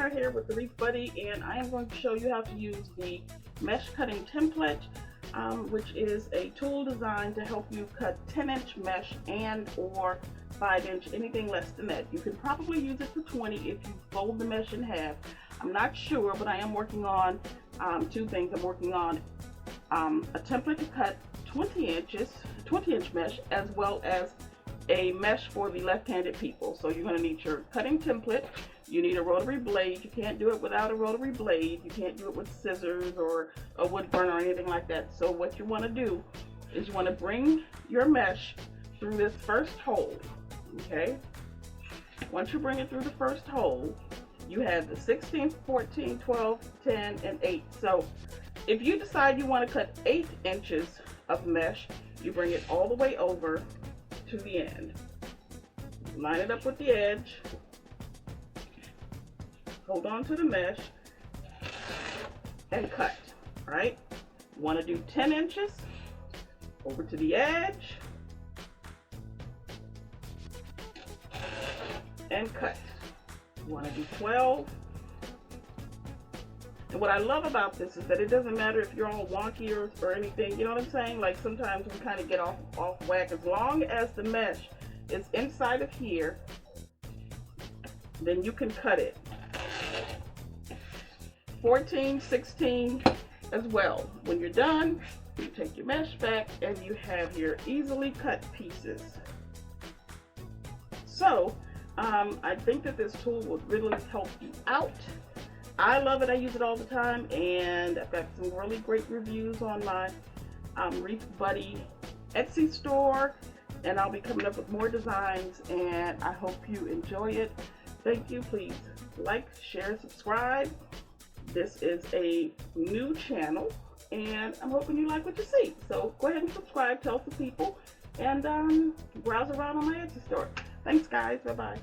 Sarah here with the Wreath Buddy, and I am going to show you how to use the mesh cutting template, which is a tool designed to help you cut 10-inch mesh and or 5-inch, anything less than that. You can probably use it for 20 if you fold the mesh in half. I'm not sure, but I am working on two things. I'm working on a template to cut 20-inch mesh, as well as a mesh for the left-handed people. So you're going to need your cutting template. You need a rotary blade. You can't do it without a rotary blade. You can't do it with scissors or a wood burner or anything like that. So what you want to do is you want to bring your mesh through this first hole. Okay, once you bring it through the first hole, you have the 16, 14, 12, 10, and 8. So if you decide you want to cut 8 inches of mesh, you bring it all the way over to the end. Line it up with the edge. Hold on to the mesh and cut. All right? You want to do 10 inches over to the edge and cut. You want to do 12. And what I love about this is that it doesn't matter if you're all wonky or anything, you know what I'm saying? Like sometimes we kind of get off whack. As long as the mesh is inside of here, then you can cut it. 14, 16 as well. When you're done, you take your mesh back and you have your easily cut pieces. So I think that this tool will really help you out. I love it. I use it all the time, and I've got some really great reviews on my Wreath Buddy Etsy store, and I'll be coming up with more designs, and I hope you enjoy it. Thank you. Please like, share, subscribe. This is a new channel, and I'm hoping you like what you see. So go ahead and subscribe, tell some people, and browse around on my Etsy store. Thanks, guys. Bye-bye.